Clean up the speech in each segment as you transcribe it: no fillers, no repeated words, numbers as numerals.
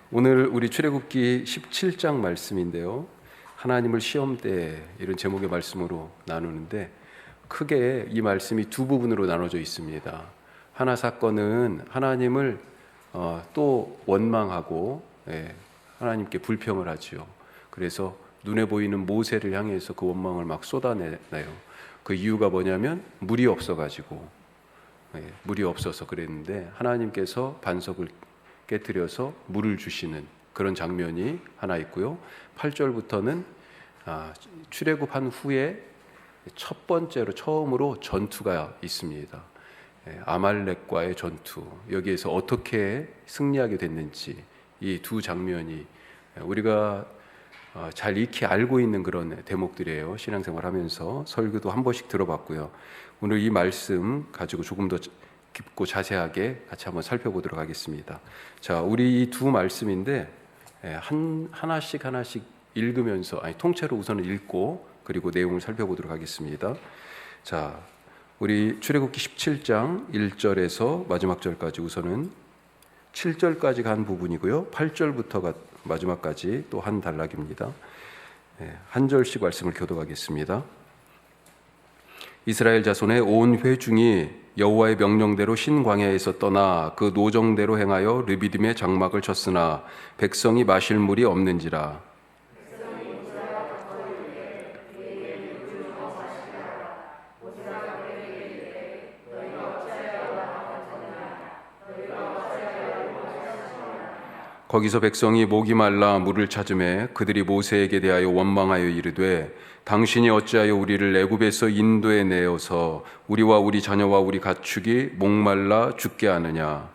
오늘 우리 출애굽기 17장 말씀인데요. 하나님을 시험때 이런 제목의 말씀으로 나누는데 크게 이 말씀이 두 부분으로 나눠져 있습니다. 하나 사건은 하나님을 또 원망하고 하나님께 불평을 하지요. 그래서 눈에 보이는 모세를 향해서 그 원망을 막 쏟아내요. 그 이유가 뭐냐면 물이 없어가지고 물이 없어서 그랬는데 하나님께서 반석을 깨뜨려서 물을 주시는 그런 장면이 하나 있고요. 8절부터는 출애굽한 후에 첫 번째로 처음으로 전투가 있습니다. 아말렉과의 전투, 여기에서 어떻게 승리하게 됐는지 이 두 장면이 우리가 잘 익히 알고 있는 그런 대목들이에요. 신앙생활하면서 설교도 한 번씩 들어봤고요. 오늘 이 말씀 가지고 조금 더 깊고 자세하게 같이 한번 살펴보도록 하겠습니다. 자, 우리 이 두 말씀인데 하나씩 읽으면서 통째로 우선은 읽고 그리고 내용을 살펴보도록 하겠습니다. 자, 우리 출애굽기 17장 1절에서 마지막 절까지 우선은 7절까지 간 부분이고요. 8절부터가 마지막까지 또 한 단락입니다. 한 절씩 말씀을 교독하겠습니다. 이스라엘 자손의 온 회중이 여호와의 명령대로 신광야에서 떠나 그 노정대로 행하여 르비딤의 장막을 쳤으나 백성이 마실 물이 없는지라. 거기서 백성이 목이 말라 물을 찾으매 그들이 모세에게 대하여 원망하여 이르되 당신이 어찌하여 우리를 애굽에서 인도에 내어서 우리와 우리 자녀와 우리 가축이 목말라 죽게 하느냐.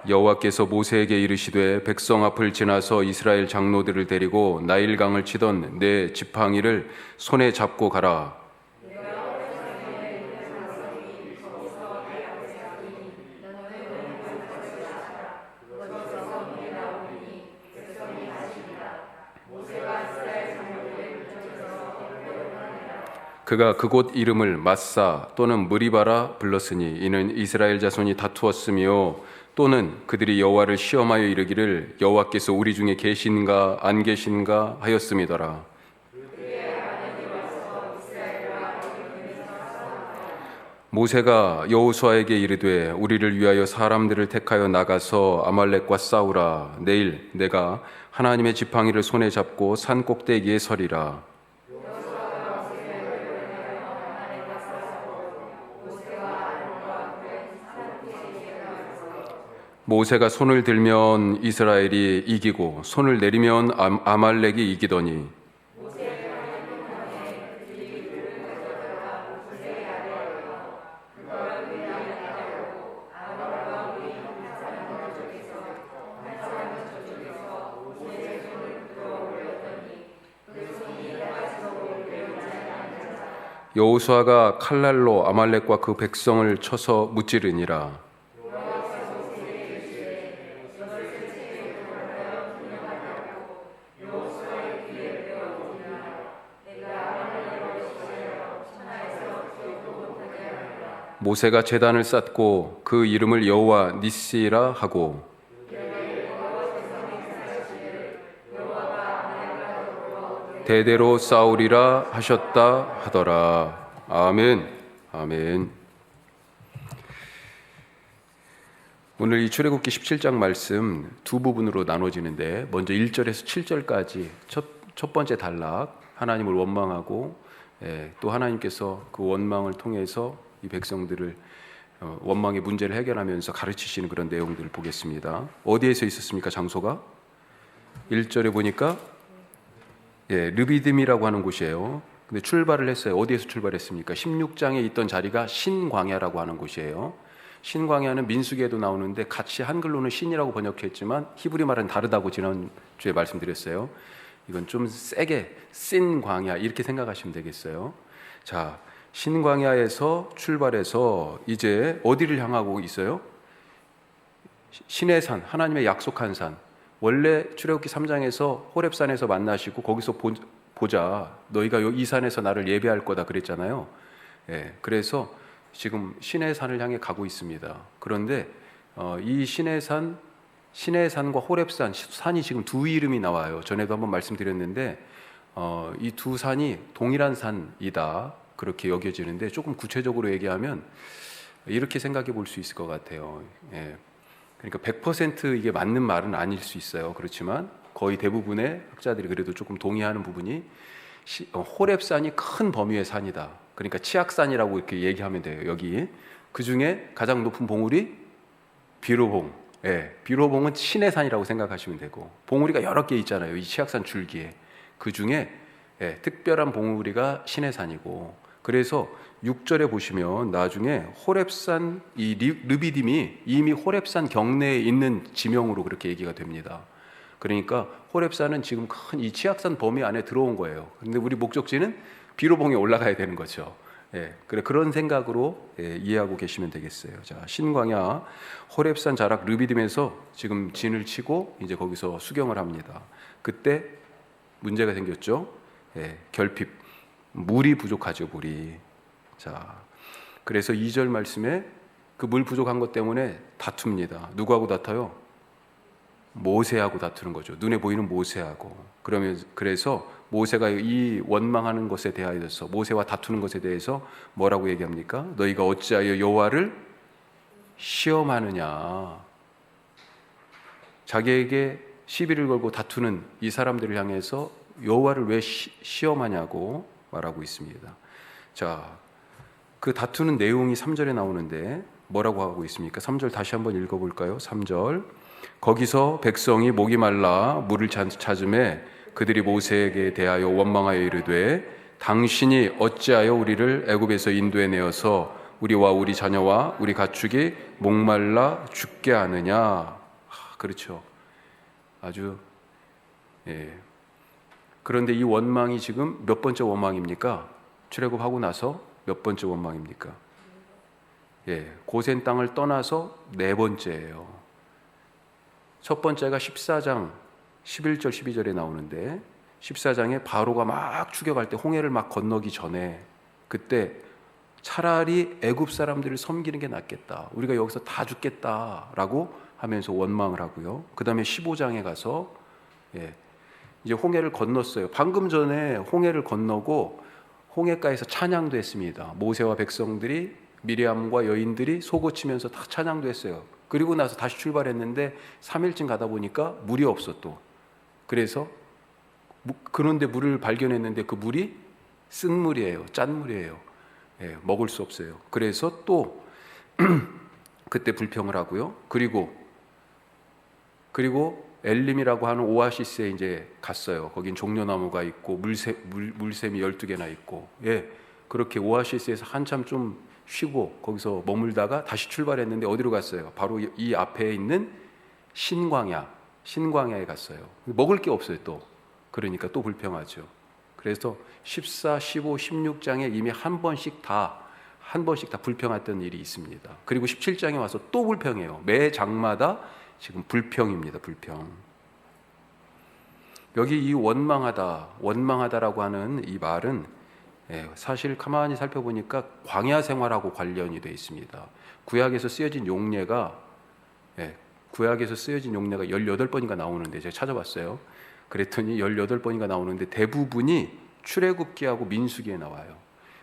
여호와께서 모세에게 이르시되 백성 앞을 지나서 이스라엘 장로들을 데리고 나일강을 치던 내 지팡이를 손에 잡고 가라. 그가 그곳 이름을 마사 또는 무리바라 불렀으니 이는 이스라엘 자손이 다투었으며 또는 그들이 여호와를 시험하여 이르기를 여호와께서 우리 중에 계신가 안 계신가 하였음이더라. 모세가 여호수아에게 이르되 우리를 위하여 사람들을 택하여 나가서 아말렉과 싸우라. 내일 내가 하나님의 지팡이를 손에 잡고 산 꼭대기에 서리라. 모세가 손을 들면 이스라엘이 이기고 손을 내리면 아말렉이 이기더니 여호수아가 칼날로 아말렉과 그 백성을 쳐서 무찌르니라. 모세가 제단을 쌓고 그 이름을 여호와 니시라 하고 대대로 싸우리라 하셨다 하더라. 아멘. 아멘. 오늘 이 출애굽기 17장 말씀 두 부분으로 나눠지는데 먼저 1절에서 7절까지 첫 번째 단락 하나님을 원망하고 또 하나님께서 그 원망을 통해서 이 백성들을 원망의 문제를 해결하면서 가르치시는 그런 내용들을 보겠습니다. 어디에서 있었습니까? 장소가 1절에 보니까 르비딤이라고 하는 곳이에요. 근데 출발을 했어요. 어디에서 출발했습니까? 16장에 있던 자리가 신광야라고 하는 곳이에요. 신광야는 민수기에도 나오는데 같이 한글로는 신이라고 번역했지만 히브리 말은 다르다고 지난주에 말씀드렸어요. 이건 좀 세게 신광야 이렇게 생각하시면 되겠어요. 자, 신광야에서 출발해서 이제 어디를 향하고 있어요? 신의 산, 하나님의 약속한 산. 원래 출애굽기 3장에서 호렙산에서 만나시고 거기서 보자. 너희가 이 산에서 나를 예배할 거다 그랬잖아요. 예, 그래서 지금 시내산을 향해 가고 있습니다. 그런데 이 시내산과 호렙산, 산이 지금 두 이름이 나와요. 전에도 한번 말씀드렸는데 이 두 산이 동일한 산이다 그렇게 여겨지는데, 조금 구체적으로 얘기하면 이렇게 생각해 볼 수 있을 것 같아요. 예. 그러니까 100% 이게 맞는 말은 아닐 수 있어요. 그렇지만 거의 대부분의 학자들이 그래도 조금 동의하는 부분이 호렙산이 큰 범위의 산이다. 그러니까 치악산이라고 이렇게 얘기하면 돼요. 여기 그 중에 가장 높은 봉우리 비로봉. 예, 비로봉은 시내산이라고 생각하시면 되고, 봉우리가 여러 개 있잖아요. 이 치악산 줄기에. 그 중에 특별한 봉우리가 시내산이고, 그래서 6절에 보시면 나중에 호렙산, 이 르비딤이 이미 호렙산 경내에 있는 지명으로 그렇게 얘기가 됩니다. 그러니까 호렙산은 지금 큰 이 치악산 범위 안에 들어온 거예요. 근데 우리 목적지는 비로봉에 올라가야 되는 거죠. 그런 생각으로 이해하고 계시면 되겠어요. 자, 신광야 호렙산 자락 르비딤에서 지금 진을 치고 이제 거기서 수경을 합니다. 그때 문제가 생겼죠. 결핍, 물이 부족하죠. 물이. 자, 그래서 2절 말씀에 그 물 부족한 것 때문에 다툽니다. 누구하고 다퉈요? 모세하고 다투는 거죠. 눈에 보이는 모세하고. 그래서 모세가 이 원망하는 것에 대하여서, 모세와 다투는 것에 대해서 뭐라고 얘기합니까? 너희가 어찌하여 여호와를 시험하느냐. 자기에게 시비를 걸고 다투는 이 사람들을 향해서 여호와를 왜 시험하냐고 말하고 있습니다. 자, 그 다투는 내용이 3절에 나오는데 뭐라고 하고 있습니까? 3절 다시 한번 읽어볼까요? 3절. 거기서 백성이 목이 말라 물을 찾음에 그들이 모세에게 대하여 원망하여 이르되 당신이 어찌하여 우리를 애굽에서 인도해 내어서 우리와 우리 자녀와 우리 가축이 목말라 죽게 하느냐. 그렇죠. 아주 그런데 이 원망이 지금 몇 번째 원망입니까? 출애굽하고 나서 몇 번째 원망입니까? 고센 땅을 떠나서 네 번째예요. 첫 번째가 14장 11절 12절에 나오는데, 14장에 바로가 막 추격할 때 홍해를 막 건너기 전에, 그때 차라리 애굽 사람들을 섬기는 게 낫겠다, 우리가 여기서 다 죽겠다라고 하면서 원망을 하고요. 그 다음에 15장에 가서 이제 홍해를 건넜어요. 방금 전에 홍해를 건너고 홍해가에서 찬양도 했습니다. 모세와 백성들이, 미리암과 여인들이 소고치면서 다 찬양도 했어요. 그리고 나서 다시 출발했는데 3일쯤 가다 보니까 물이 없어 또. 그래서 그런데 물을 발견했는데 그 물이 쓴 물이에요. 짠 물이에요. 먹을 수 없어요. 그래서 또 그때 불평을 하고요. 그리고 엘림이라고 하는 오아시스에 이제 갔어요. 거긴 종려나무가 있고 물샘이 12개나 있고, 그렇게 오아시스에서 한참 좀 쉬고 거기서 머물다가 다시 출발했는데 어디로 갔어요? 바로 이 앞에 있는 신광야에 갔어요. 먹을 게 없어요 또. 그러니까 또 불평하죠. 그래서 14, 15, 16장에 이미 한 번씩 다 불평했던 일이 있습니다. 그리고 17장에 와서 또 불평해요. 매 장마다 지금 불평입니다. 불평. 여기 이 원망하다라고 하는 이 말은 사실 가만히 살펴보니까 광야 생활하고 관련이 되어 있습니다. 구약에서 쓰여진 용례가 18번인가 나오는데, 제가 찾아봤어요. 그랬더니 18번인가 나오는데 대부분이 출애굽기하고 민수기에 나와요.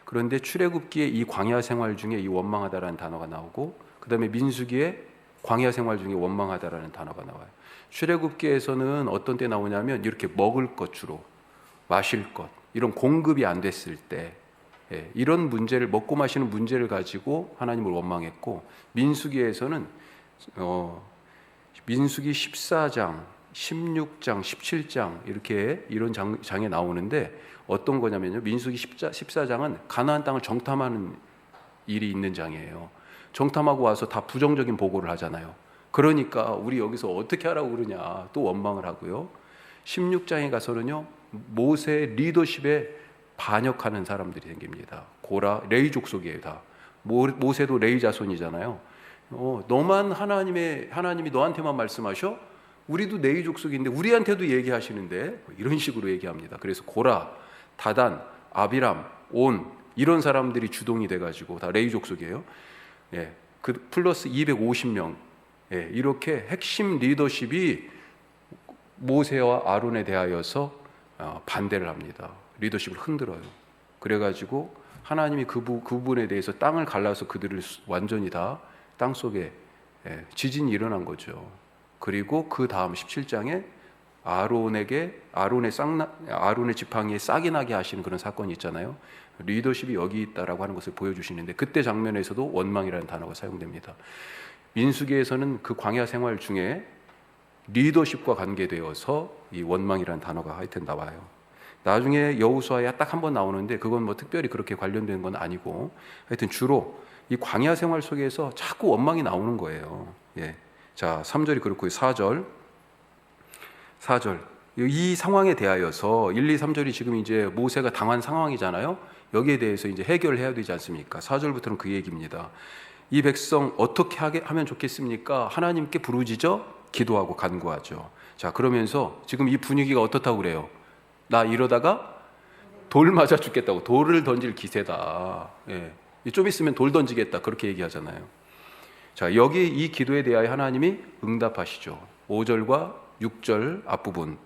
그런데 출애굽기에 이 광야 생활 중에 이 원망하다라는 단어가 나오고, 그 다음에 민수기에 광야 생활 중에 원망하다라는 단어가 나와요. 출애굽기에서는 어떤 때 나오냐면 이렇게 먹을 것, 주로 마실 것, 이런 공급이 안 됐을 때, 이런 문제를, 먹고 마시는 문제를 가지고 하나님을 원망했고, 민수기에서는 민수기 14장, 16장, 17장 이렇게 이런 장에 나오는데, 어떤 거냐면요, 민수기 14장은 가나안 땅을 정탐하는 일이 있는 장이에요. 정탐하고 와서 다 부정적인 보고를 하잖아요. 그러니까 우리 여기서 어떻게 하라고 그러냐 또 원망을 하고요. 16장에 가서는요, 모세의 리더십에 반역하는 사람들이 생깁니다. 고라, 레위 족속이에요. 다 모세도 레위 자손이잖아요. 너만 하나님이 너한테만 말씀하셔? 우리도 레위 족속인데 우리한테도 얘기하시는데, 이런 식으로 얘기합니다. 그래서 고라, 다단, 아비람, 온 이런 사람들이 주동이 돼가지고 다 레위 족속이에요. 예, 그 플러스 250명. 예, 이렇게 핵심 리더십이 모세와 아론에 대하여서 반대를 합니다. 리더십을 흔들어요. 그래가지고 하나님이 그 부분에 대해서 땅을 갈라서 그들을 완전히 다 땅 속에 지진이 일어난 거죠. 그리고 그 다음 17장에 아론의 지팡이에 싹이 나게 하시는 그런 사건이 있잖아요. 리더십이 여기 있다라고 하는 것을 보여주시는데 그때 장면에서도 원망이라는 단어가 사용됩니다. 민수기에서는 그 광야 생활 중에 리더십과 관계되어서 이 원망이라는 단어가 하여튼 나와요. 나중에 여호수아에 딱 한 번 나오는데 그건 뭐 특별히 그렇게 관련된 건 아니고 하여튼 주로 이 광야 생활 속에서 자꾸 원망이 나오는 거예요. 예. 자, 3절이 그렇고요. 4절 이 상황에 대하여서 1, 2, 3절이 지금 이제 모세가 당한 상황이잖아요. 여기에 대해서 이제 해결해야 되지 않습니까? 4절부터는 그 얘기입니다. 이 백성 어떻게 하면 좋겠습니까? 하나님께 부르짖어 기도하고 간구하죠. 자, 그러면서 지금 이 분위기가 어떻다고 그래요? 나 이러다가 돌 맞아 죽겠다고. 돌을 던질 기세다. 예. 좀 있으면 돌 던지겠다. 그렇게 얘기하잖아요. 자, 여기 이 기도에 대하여 하나님이 응답하시죠. 5절과 6절 앞부분.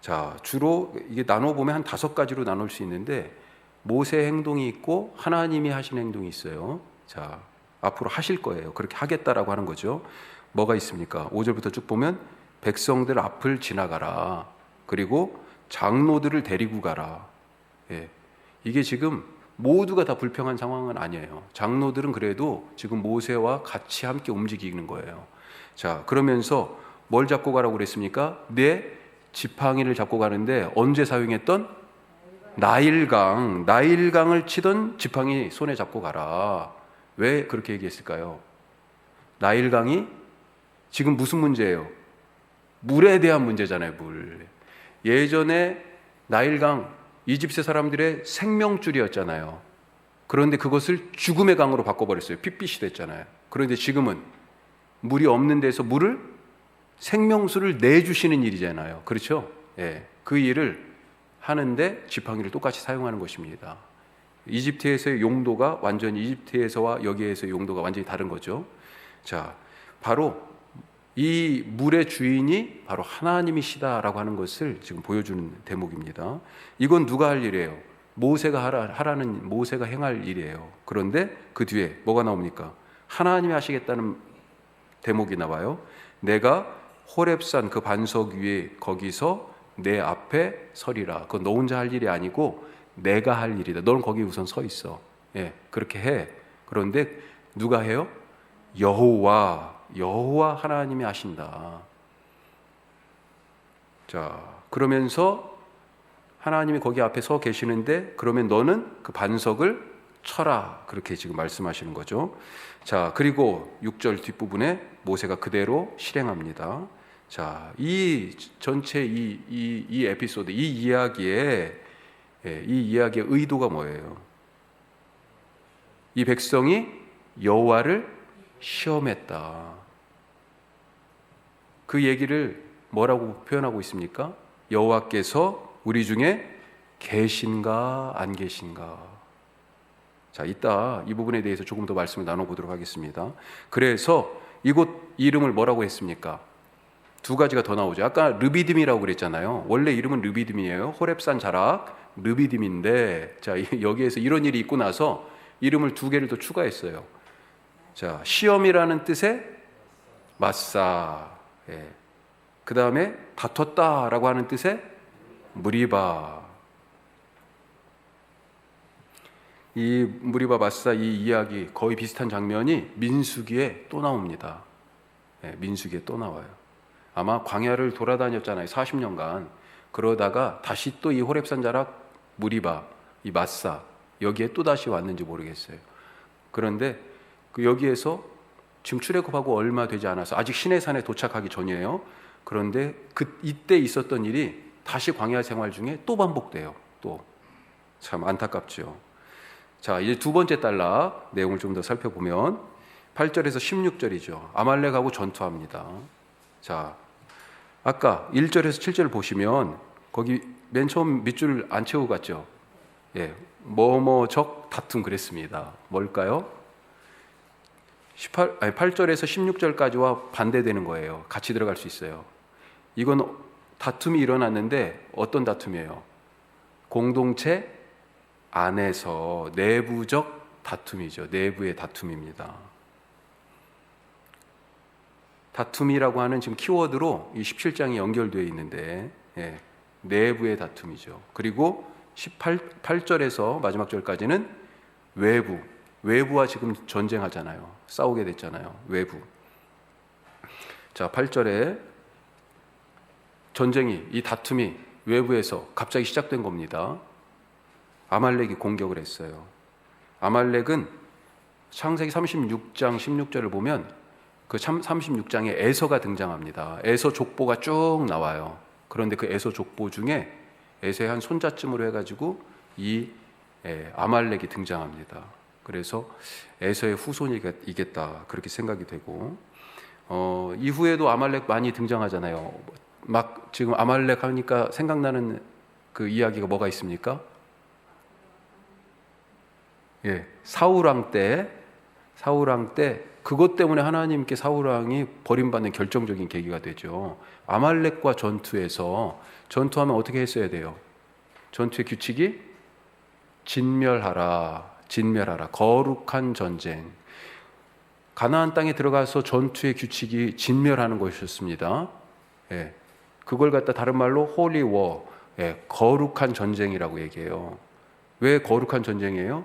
자, 주로 이게 나눠보면 한 5가지로 나눌 수 있는데 모세 행동이 있고 하나님이 하신 행동이 있어요. 자, 앞으로 하실 거예요. 그렇게 하겠다라고 하는 거죠. 뭐가 있습니까? 5절부터 쭉 보면 백성들 앞을 지나가라. 그리고 장로들을 데리고 가라. 예. 이게 지금 모두가 다 불평한 상황은 아니에요. 장로들은 그래도 지금 모세와 같이 함께 움직이는 거예요. 자, 그러면서 뭘 잡고 가라고 그랬습니까? 내 지팡이를 잡고 가는데 언제 사용했던? 나일강을 치던 지팡이 손에 잡고 가라. 왜 그렇게 얘기했을까요? 나일강이 지금 무슨 문제예요? 물에 대한 문제잖아요. 물. 예전에 나일강 이집트 사람들의 생명줄이었잖아요. 그런데 그것을 죽음의 강으로 바꿔버렸어요. 핏빛이 됐잖아요. 그런데 지금은 물이 없는 데서 생명수를 내주시는 일이잖아요. 그렇죠? 예, 그 일을 하는데 지팡이를 똑같이 사용하는 것입니다. 이집트에서의 용도가 완전히 이집트에서와 여기에서의 용도가 완전히 다른 거죠. 자, 바로 이 물의 주인이 바로 하나님이시다라고 하는 것을 지금 보여주는 대목입니다. 이건 누가 할 일이에요? 모세가 하라는 모세가 행할 일이에요. 그런데 그 뒤에 뭐가 나옵니까? 하나님이 하시겠다는 대목이 나와요. 내가 호렙산 그 반석 위에 거기서 내 앞에 서리라. 그건 너 혼자 할 일이 아니고 내가 할 일이다. 너는 거기 우선 서 있어. 예, 그렇게 해. 그런데 누가 해요? 여호와 하나님이 하신다. 자, 그러면서 하나님이 거기 앞에 서 계시는데 그러면 너는 그 반석을 쳐라. 그렇게 지금 말씀하시는 거죠. 자, 그리고 6절 뒷부분에 모세가 그대로 실행합니다. 자, 이 전체 이 에피소드, 이 이야기의 의도가 뭐예요? 이 백성이 여호와를 시험했다. 그 얘기를 뭐라고 표현하고 있습니까? 여호와께서 우리 중에 계신가 안 계신가? 자, 이따 이 부분에 대해서 조금 더 말씀을 나눠보도록 하겠습니다. 그래서 이곳 이름을 뭐라고 했습니까? 2가지가 더 나오죠. 아까 르비딤이라고 그랬잖아요. 원래 이름은 르비딤이에요. 호렙산 자락 르비딤인데, 자, 여기에서 이런 일이 있고 나서 이름을 2개를 더 추가했어요. 자, 시험이라는 뜻의 마사. 예. 그 다음에 다퉜다라고 하는 뜻의 무리바. 이 무리바 마사 이 이야기 거의 비슷한 장면이 민수기에 또 나옵니다. 예, 민수기에 또 나와요. 아마 광야를 돌아다녔잖아요. 40년간. 그러다가 다시 또 이 호렙산 자락 무리바, 이 마사 여기에 또 다시 왔는지 모르겠어요. 그런데 여기에서 지금 출애굽하고 얼마 되지 않아서 아직 시내산에 도착하기 전이에요. 그런데 이때 있었던 일이 다시 광야 생활 중에 또 반복돼요. 또 참 안타깝죠. 자, 이제 2번째 단락 내용을 좀 더 살펴보면 8절에서 16절이죠. 아말렉하고 전투합니다. 자, 아까 1절에서 7절 보시면 거기 맨 처음 밑줄 안 채우고 갔죠. 예, 뭐뭐적 다툼 그랬습니다. 뭘까요? 8절에서 16절까지와 반대되는 거예요. 같이 들어갈 수 있어요. 이건 다툼이 일어났는데 어떤 다툼이에요? 공동체 안에서 내부적 다툼이죠. 내부의 다툼입니다. 다툼이라고 하는 지금 키워드로 이 17장이 연결되어 있는데 내부의 다툼이죠. 그리고 8절에서 마지막 절까지는 외부와 지금 전쟁하잖아요. 싸우게 됐잖아요. 외부. 자, 8절에 전쟁이, 이 다툼이 외부에서 갑자기 시작된 겁니다. 아말렉이 공격을 했어요. 아말렉은 창세기 36장 16절을 보면 그 36장에 에서가 등장합니다. 에서 족보가 쭉 나와요. 그런데 그 에서 족보 중에 에서의 한 손자쯤으로 해가지고 이 아말렉이 등장합니다. 그래서 에서의 후손이겠다 그렇게 생각이 되고 이후에도 아말렉 많이 등장하잖아요. 막 지금 아말렉 하니까 생각나는 그 이야기가 뭐가 있습니까? 사울왕 때 그것 때문에 하나님께 사울왕이 버림받는 결정적인 계기가 되죠. 아말렉과 전투에서 전투하면 어떻게 했어야 돼요? 전투의 규칙이 진멸하라. 거룩한 전쟁. 가나안 땅에 들어가서 전투의 규칙이 진멸하는 것이었습니다. 그걸 갖다 다른 말로 홀리 워, 거룩한 전쟁이라고 얘기해요. 왜 거룩한 전쟁이에요?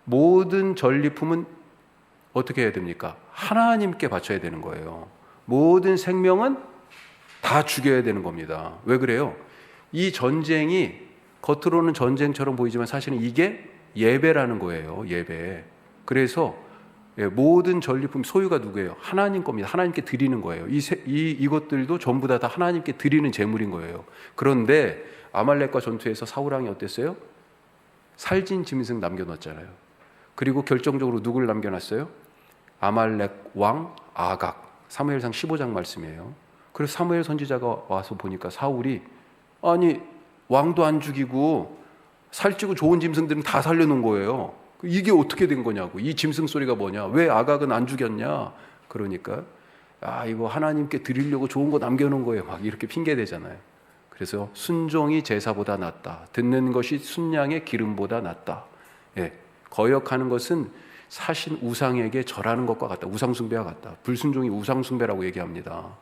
모든 전리품은 어떻게 해야 됩니까? 하나님께 바쳐야 되는 거예요. 모든 생명은 다 죽여야 되는 겁니다. 왜 그래요? 이 전쟁이 겉으로는 전쟁처럼 보이지만 사실은 이게 예배라는 거예요. 예배. 그래서 모든 전리품 소유가 누구예요? 하나님 겁니다. 하나님께 드리는 거예요. 이것들도 전부 다 하나님께 드리는 제물인 거예요. 그런데 아말렉과 전투에서 사울왕이 어땠어요? 살진 짐승 남겨놨잖아요. 그리고 결정적으로 누구를 남겨놨어요? 아말렉 왕 아각. 사무엘상 15장 말씀이에요. 그래서 사무엘 선지자가 와서 보니까 사울이 아니 왕도 안 죽이고 살찌고 좋은 짐승들은 다 살려놓은 거예요. 이게 어떻게 된 거냐고. 이 짐승 소리가 뭐냐. 왜 아각은 안 죽였냐. 그러니까 이거 하나님께 드리려고 좋은 거 남겨놓은 거예요. 막 이렇게 핑계대잖아요. 그래서 순종이 제사보다 낫다. 듣는 것이 순양의 기름보다 낫다. 거역하는 것은 사신 우상에게 절하는 것과 같다. 우상숭배와 같다. 불순종이 우상숭배라고 얘기합니다.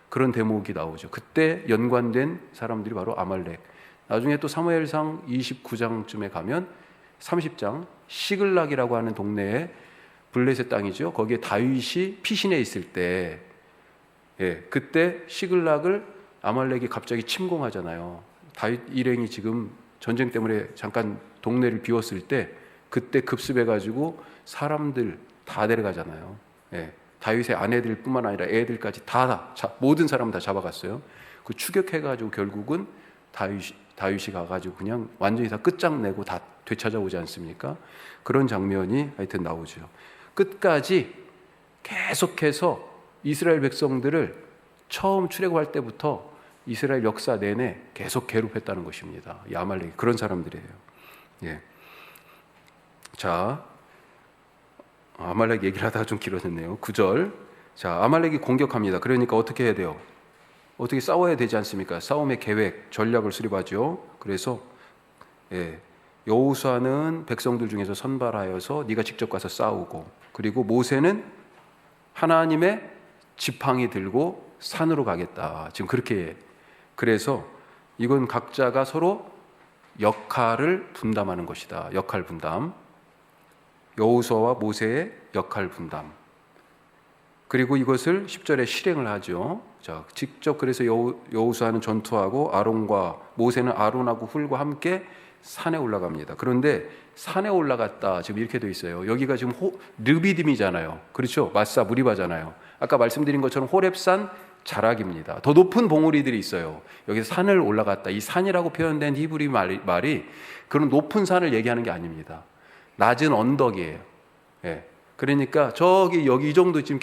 그런 대목이 나오죠. 그때 연관된 사람들이 바로 아말렉. 나중에 또 사무엘상 29장쯤에 가면 30장 시글락이라고 하는 동네에 블레셋 땅이죠. 거기에 다윗이 피신해 있을 때 그때 시글락을 아말렉이 갑자기 침공하잖아요. 다윗 일행이 지금 전쟁 때문에 잠깐 동네를 비웠을 때 그때 급습해가지고 사람들 다 데려가잖아요. 다윗의 아내들 뿐만 아니라 애들까지 모든 사람 다 잡아갔어요. 그 추격해가지고 결국은 다윗이 가가지고 그냥 완전히 다 끝장내고 다 되찾아오지 않습니까? 그런 장면이 하여튼 나오죠. 끝까지 계속해서 이스라엘 백성들을 처음 출애굽할 때부터 이스라엘 역사 내내 계속 괴롭혔다는 것입니다. 이 아말렉이 그런 사람들이에요. 자, 아말렉 얘기를 하다가 좀 길어졌네요. 9절. 자, 아말렉이 공격합니다. 그러니까 어떻게 해야 돼요? 어떻게 싸워야 되지 않습니까? 싸움의 계획, 전략을 수립하죠. 그래서 여호수아는 백성들 중에서 선발하여서 네가 직접 가서 싸우고, 그리고 모세는 하나님의 지팡이 들고 산으로 가겠다. 지금 그렇게. 그래서 이건 각자가 서로 역할을 분담하는 것이다. 역할 분담. 여호수아와 모세의 역할 분담. 그리고 이것을 10절에 실행을 하죠. 자, 직접 그래서 여호수아는 전투하고 모세는 아론하고 훌과 함께 산에 올라갑니다. 그런데 산에 올라갔다 지금 이렇게 돼 있어요. 여기가 지금 르비딤이잖아요. 그렇죠? 마사 무리바잖아요. 아까 말씀드린 것처럼 호렙산 자락입니다. 더 높은 봉우리들이 있어요. 여기서 산을 올라갔다. 이 산이라고 표현된 히브리 말이 그런 높은 산을 얘기하는 게 아닙니다. 낮은 언덕이에요. 그러니까 여기 이 정도 지금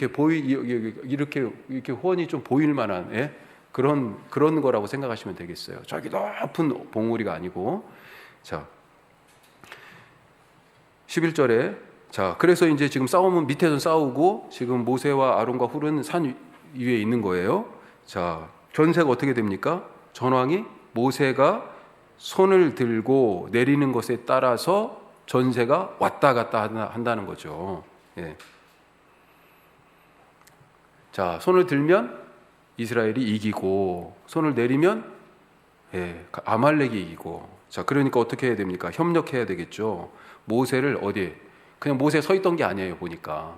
이렇게 호원이 좀 보일 만한 그런 거라고 생각하시면 되겠어요. 저기 높은 봉우리가 아니고. 자, 11절에 자, 그래서 이제 지금 싸움은 밑에서 싸우고 지금 모세와 아론과 훌은 산 위에 있는 거예요. 자, 전세가 어떻게 됩니까? 전황이 모세가 손을 들고 내리는 것에 따라서 전세가 왔다 갔다 한다는 거죠. 예. 자, 손을 들면 이스라엘이 이기고 손을 내리면 아말렉이 이기고. 자, 그러니까 어떻게 해야 됩니까? 협력해야 되겠죠. 모세를 어디에? 그냥 모세 서 있던 게 아니에요. 보니까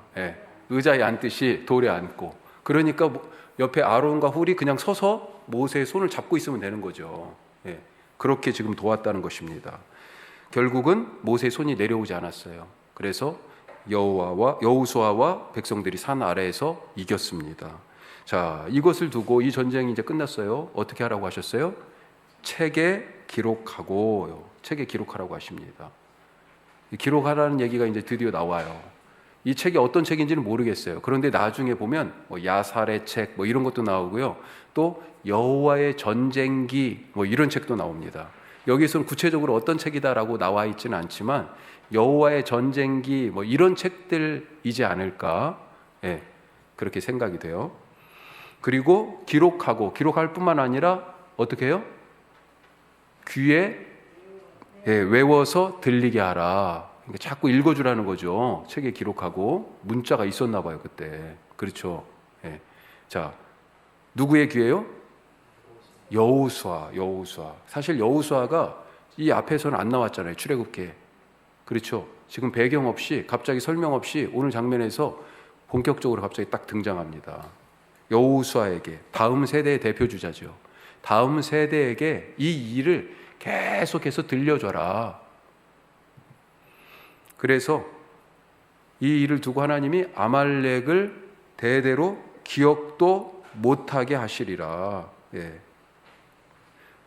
의자에 앉듯이 돌에 앉고. 그러니까 옆에 아론과 훌이 그냥 서서 모세의 손을 잡고 있으면 되는 거죠. 그렇게 지금 도왔다는 것입니다. 결국은 모세의 손이 내려오지 않았어요. 그래서 여호수아와 백성들이 산 아래에서 이겼습니다. 자, 이것을 두고 이 전쟁이 이제 끝났어요. 어떻게 하라고 하셨어요? 책에 기록하고, 책에 기록하라고 하십니다. 기록하라는 얘기가 이제 드디어 나와요. 이 책이 어떤 책인지는 모르겠어요. 그런데 나중에 보면 야살의 책 이런 것도 나오고요. 또 여호와의 전쟁기 이런 책도 나옵니다. 여기서는 구체적으로 어떤 책이다라고 나와 있지는 않지만 여호와의 전쟁기 이런 책들이지 않을까, 그렇게 생각이 돼요. 그리고 기록할 뿐만 아니라 어떻게 해요? 귀에 외워서 들리게 하라. 그러니까 자꾸 읽어주라는 거죠. 책에 기록하고. 문자가 있었나 봐요 그때. 그렇죠. 자, 누구의 귀에요? 여호수아. 사실 여호수아가 이 앞에서는 안 나왔잖아요. 출애굽기에. 그렇죠. 지금 배경 없이 갑자기 설명 없이 오늘 장면에서 본격적으로 갑자기 딱 등장합니다. 여호수아에게, 다음 세대의 대표 주자죠. 다음 세대에게 이 일을 계속해서 들려줘라. 그래서 이 일을 두고 하나님이 아말렉을 대대로 기억도 못하게 하시리라.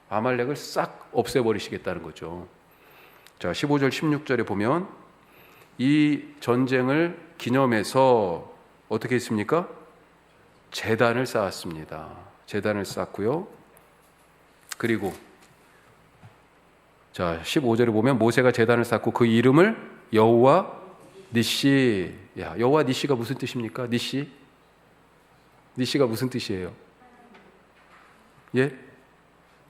아말렉을 싹 없애버리시겠다는 거죠. 자, 15절 16절에 보면 이 전쟁을 기념해서 어떻게 했습니까? 제단을 쌓았습니다. 제단을 쌓고요. 그리고 자, 15절에 보면 모세가 제단을 쌓고 그 이름을 여호와 니시. 여호와 니시가 무슨 뜻입니까? 니시가 무슨 뜻이에요?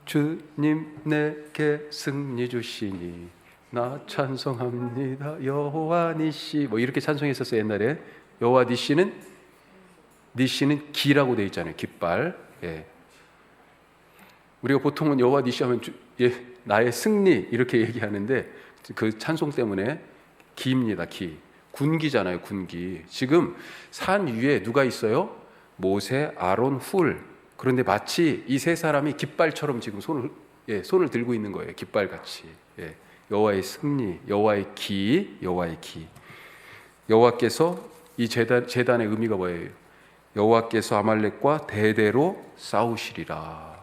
주님 내게 승리 주시니 나 찬송합니다. 여호와 니시. 이렇게 찬송했었어요 옛날에. 여호와 니시는 기라고 되어 있잖아요. 깃발. 우리가 보통은 여호와 니시 하면 나의 승리 이렇게 얘기하는데 그 찬송 때문에 기입니다. 기. 군기잖아요. 군기. 지금 산 위에 누가 있어요? 모세, 아론, 훌. 그런데 마치 이 세 사람이 깃발처럼 지금 손을 들고 있는 거예요. 깃발같이. 여호와의 승리, 여호와의 기. 여호와께서 이 제단의 의미가 뭐예요? 여호와께서 아말렉과 대대로 싸우시리라.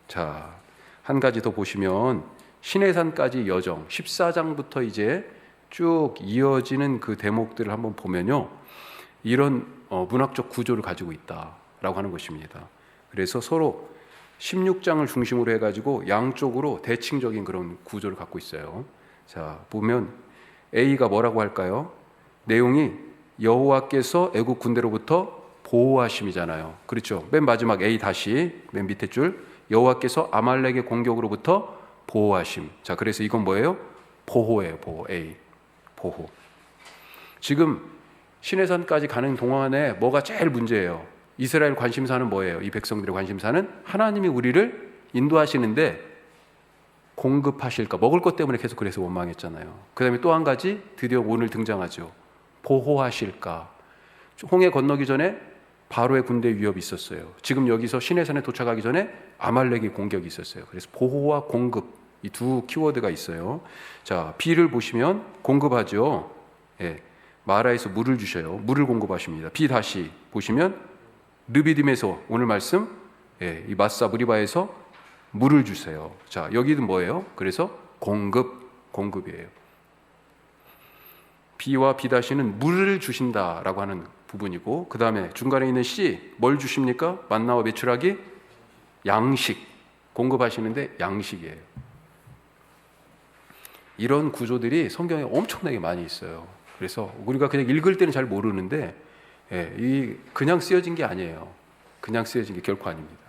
자, 한 가지 더 보시면 시내산까지 여정 14장부터 이제 쭉 이어지는 그 대목들을 한번 보면요, 이런 문학적 구조를 가지고 있다라고 하는 것입니다. 그래서 서로 16장을 중심으로 해가지고 양쪽으로 대칭적인 그런 구조를 갖고 있어요. 자, 보면 A가 뭐라고 할까요? 내용이 여호와께서 애국 군대로부터 보호하심이잖아요. 그렇죠. 맨 마지막 A 다시 맨 밑에 줄 여호와께서 아말렉의 공격으로부터 보호하심. 자, 그래서 이건 뭐예요? 보호예요. 보호. A. 보호. 지금 시내산까지 가는 동안에 뭐가 제일 문제예요? 이스라엘 관심사는 뭐예요? 이 백성들의 관심사는 하나님이 우리를 인도하시는데 공급하실까? 먹을 것 때문에 계속 그래서 원망했잖아요. 그 다음에 또 한 가지 드디어 오늘 등장하죠. 보호하실까? 홍해 건너기 전에 바로의 군대 위협이 있었어요. 지금 여기서 시내산에 도착하기 전에 아말렉의 공격이 있었어요. 그래서 보호와 공급, 이 두 키워드가 있어요. 자, B를 보시면 공급하죠. 마라에서 물을 주셔요. 물을 공급하십니다. B 다시 보시면 르비딤에서 오늘 말씀, 이 마사 무리바에서 물을 주세요. 자, 여기는 뭐예요? 그래서 공급이에요. B와 B 다시는 물을 주신다라고 하는 부분이고, 그 다음에 중간에 있는 C 뭘 주십니까? 만나와 메추라기 양식 공급하시는데 양식이에요. 이런 구조들이 성경에 엄청나게 많이 있어요. 그래서 우리가 그냥 읽을 때는 잘 모르는데 이 그냥 쓰여진 게 아니에요. 그냥 쓰여진 게 결코 아닙니다.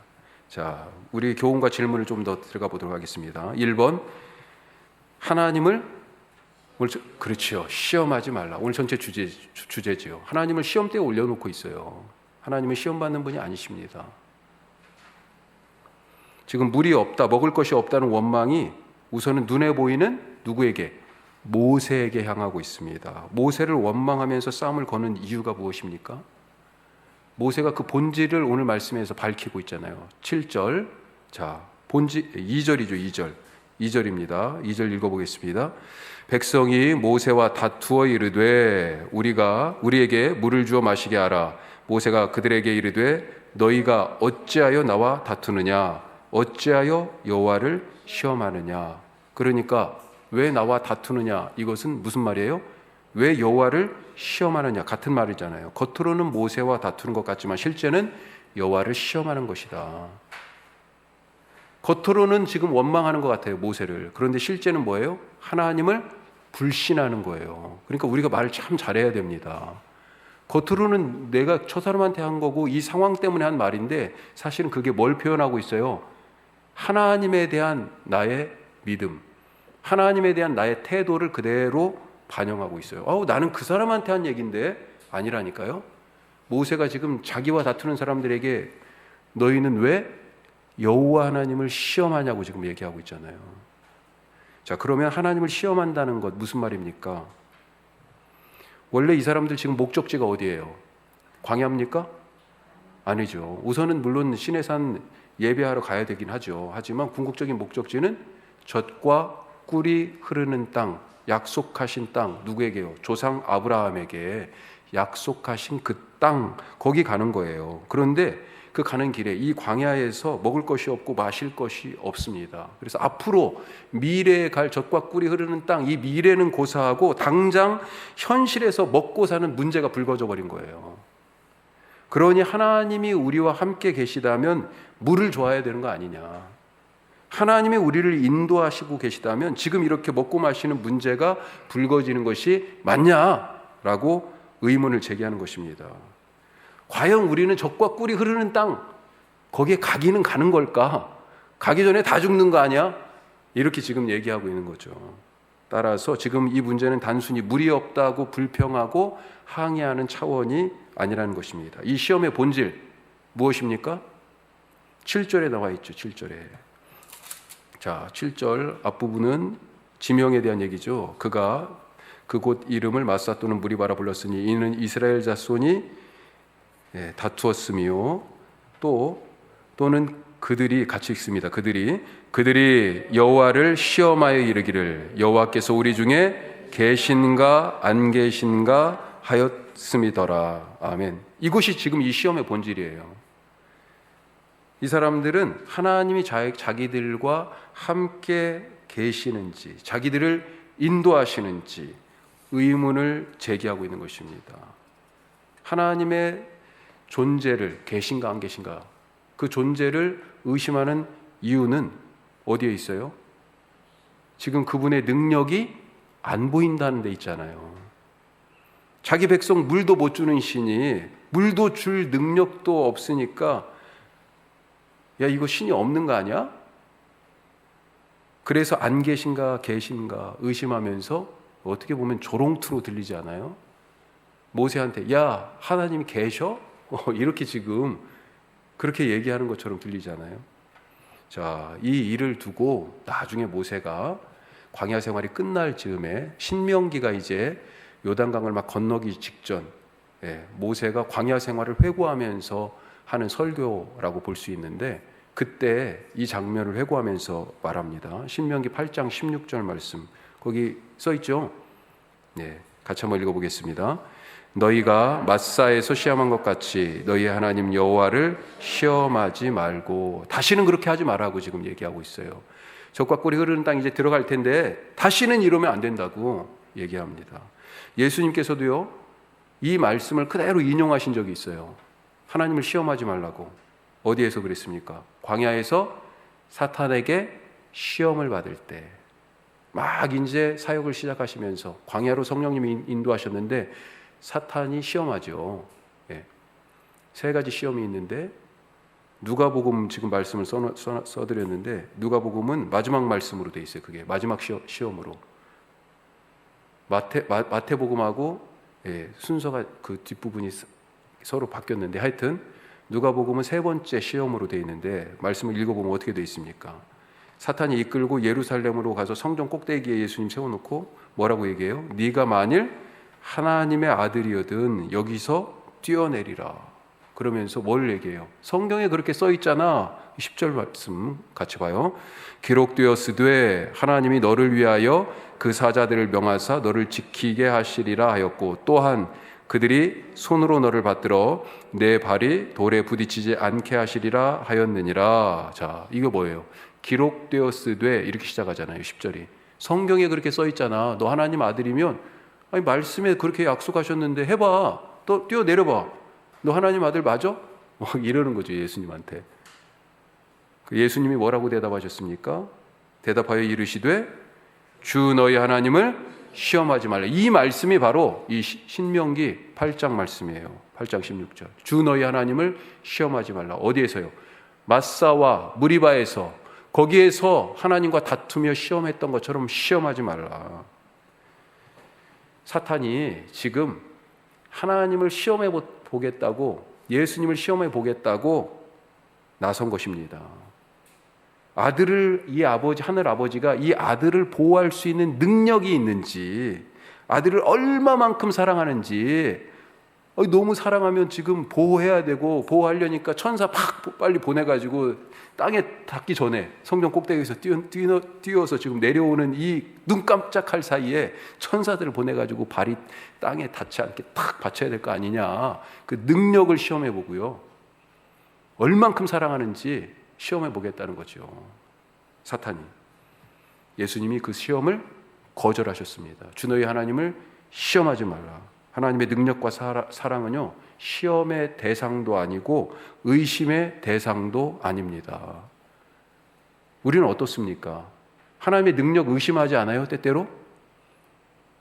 자, 우리 교훈과 질문을 좀 더 들어가 보도록 하겠습니다. 1번, 하나님을 오늘 그렇죠. 시험하지 말라. 오늘 전체 주제지요. 하나님을 시험대에 올려놓고 있어요. 하나님은 시험받는 분이 아니십니다. 지금 물이 없다, 먹을 것이 없다는 원망이 우선은 눈에 보이는 누구에게? 모세에게 향하고 있습니다. 모세를 원망하면서 싸움을 거는 이유가 무엇입니까? 모세가 그 본질을 오늘 말씀에서 밝히고 있잖아요. 7절, 자, 2절이죠. 2절입니다. 2절 읽어보겠습니다. 백성이 모세와 다투어 이르되 우리에게 물을 주어 마시게 하라. 모세가 그들에게 이르되 너희가 어찌하여 나와 다투느냐? 어찌하여 여호와를 시험하느냐? 그러니까 왜 나와 다투느냐? 이것은 무슨 말이에요? 왜 여호와를 시험하느냐? 같은 말이잖아요. 겉으로는 모세와 다투는 것 같지만 실제는 여호와를 시험하는 것이다. 겉으로는 지금 원망하는 것 같아요, 모세를. 그런데 실제는 뭐예요? 하나님을 불신하는 거예요. 그러니까 우리가 말을 참 잘해야 됩니다. 겉으로는 내가 저 사람한테 한 거고 이 상황 때문에 한 말인데 사실은 그게 뭘 표현하고 있어요? 하나님에 대한 나의 믿음, 하나님에 대한 나의 태도를 그대로 반영하고 있어요. 나는 그 사람한테 한 얘기인데 아니라니까요. 모세가 지금 자기와 다투는 사람들에게 너희는 왜 여호와 하나님을 시험하냐고 지금 얘기하고 있잖아요. 자, 그러면 하나님을 시험한다는 것 무슨 말입니까? 원래 이 사람들 지금 목적지가 어디예요? 광야입니까? 아니죠. 우선은 물론 시내산 예배하러 가야 되긴 하죠. 하지만 궁극적인 목적지는 젖과 꿀이 흐르는 땅, 약속하신 땅, 누구에게요? 조상 아브라함에게 약속하신 그 땅, 거기 가는 거예요. 그런데 그 가는 길에 이 광야에서 먹을 것이 없고 마실 것이 없습니다. 그래서 앞으로 미래에 갈 젖과 꿀이 흐르는 땅, 이 미래는 고사하고 당장 현실에서 먹고 사는 문제가 불거져 버린 거예요. 그러니 하나님이 우리와 함께 계시다면 물을 줘야 되는 거 아니냐. 하나님이 우리를 인도하시고 계시다면 지금 이렇게 먹고 마시는 문제가 불거지는 것이 맞냐라고 의문을 제기하는 것입니다. 과연 우리는 젖과 꿀이 흐르는 땅, 거기에 가기는 가는 걸까? 가기 전에 다 죽는 거 아니야? 이렇게 지금 얘기하고 있는 거죠. 따라서 지금 이 문제는 단순히 물이 없다고 불평하고 항의하는 차원이 아니라는 것입니다. 이 시험의 본질 무엇입니까? 7절에 나와 있죠. 7절에. 자, 7절 앞부분은 지명에 대한 얘기죠. 그가 그곳 이름을 마사 또는 무리바라 불렀으니 이는 이스라엘 자손이 다투었으며 또는 그들이 같이 읽습니다. 그들이 여호와를 시험하여 이르기를 여호와께서 우리 중에 계신가 안 계신가 하였음이더라. 아멘. 이것이 지금 이 시험의 본질이에요. 이 사람들은 하나님이 자기들과 함께 계시는지, 자기들을 인도하시는지 의문을 제기하고 있는 것입니다. 하나님의 존재를, 계신가 안 계신가, 그 존재를 의심하는 이유는 어디에 있어요? 지금 그분의 능력이 안 보인다는 데 있잖아요. 자기 백성 물도 못 주는 신이 물도 줄 능력도 없으니까 야, 이거 신이 없는 거 아니야? 그래서 안 계신가 계신가 의심하면서 어떻게 보면 조롱투로 들리지 않아요? 모세한테 야, 하나님이 계셔? 이렇게 지금 그렇게 얘기하는 것처럼 들리잖아요. 자, 이 일을 두고 나중에 모세가 광야 생활이 끝날 즈음에 신명기가 이제 요단강을 막 건너기 직전, 모세가 광야 생활을 회고하면서 하는 설교라고 볼 수 있는데 그때 이 장면을 회고하면서 말합니다. 신명기 8장 16절 말씀 거기 써 있죠. 같이 한번 읽어보겠습니다. 너희가 마사에서 시험한 것 같이 너희 하나님 여호와를 시험하지 말고, 다시는 그렇게 하지 말라고 지금 얘기하고 있어요. 젖과 꿀이 흐르는 땅 이제 들어갈 텐데 다시는 이러면 안 된다고 얘기합니다. 예수님께서도요 이 말씀을 그대로 인용하신 적이 있어요. 하나님을 시험하지 말라고. 어디에서 그랬습니까? 광야에서 사탄에게 시험을 받을 때, 막 이제 사역을 시작하시면서 광야로 성령님이 인도하셨는데 사탄이 시험하죠. 예. 세 가지 시험이 있는데, 누가복음 지금 말씀을 써드렸는데 누가복음은 마지막 말씀으로 돼 있어요. 그게 마지막 시험으로. 마태복음하고 순서가 그 뒷부분이 서로 바뀌었는데, 하여튼 누가복음은 세 번째 시험으로 돼 있는데, 말씀을 읽어보면 어떻게 돼 있습니까? 사탄이 이끌고 예루살렘으로 가서 성전 꼭대기에 예수님 세워놓고 뭐라고 얘기해요? 네가 만일 하나님의 아들이거든 여기서 뛰어내리라. 그러면서 뭘 얘기해요? 성경에 그렇게 써 있잖아. 10절 말씀 같이 봐요. 기록되었으되 하나님이 너를 위하여 그 사자들을 명하사 너를 지키게 하시리라 하였고, 또한 그들이 손으로 너를 받들어 내 발이 돌에 부딪히지 않게 하시리라 하였느니라. 자, 이거 뭐예요? 기록되었으되 이렇게 시작하잖아요. 10절이. 성경에 그렇게 써 있잖아. 너 하나님 아들이면, 아니 말씀에 그렇게 약속하셨는데 해봐. 또 뛰어내려봐. 너 하나님 아들 맞아? 이러는 거죠, 예수님한테. 예수님이 뭐라고 대답하셨습니까? 대답하여 이르시되 주 너희 하나님을 시험하지 말라. 이 말씀이 바로 이 신명기 8장 말씀이에요. 8장 16절. 주 너희 하나님을 시험하지 말라. 어디에서요? 마사와 무리바에서, 거기에서 하나님과 다투며 시험했던 것처럼 시험하지 말라. 사탄이 지금 하나님을 시험해 보겠다고, 예수님을 시험해 보겠다고 나선 것입니다. 아들을, 이 아버지, 하늘 아버지가 이 아들을 보호할 수 있는 능력이 있는지, 아들을 얼마만큼 사랑하는지, 너무 사랑하면 지금 보호해야 되고, 보호하려니까 천사 팍 빨리 보내가지고 땅에 닿기 전에 성전 꼭대기에서 뛰어서 지금 내려오는 이 눈 깜짝할 사이에 천사들을 보내가지고 발이 땅에 닿지 않게 탁 받쳐야 될 거 아니냐. 그 능력을 시험해 보고요, 얼만큼 사랑하는지 시험해 보겠다는 거죠. 사탄이. 예수님이 그 시험을 거절하셨습니다. 주 너희 하나님을 시험하지 말라. 하나님의 능력과 사랑은요, 시험의 대상도 아니고 의심의 대상도 아닙니다. 우리는 어떻습니까? 하나님의 능력 의심하지 않아요? 때때로?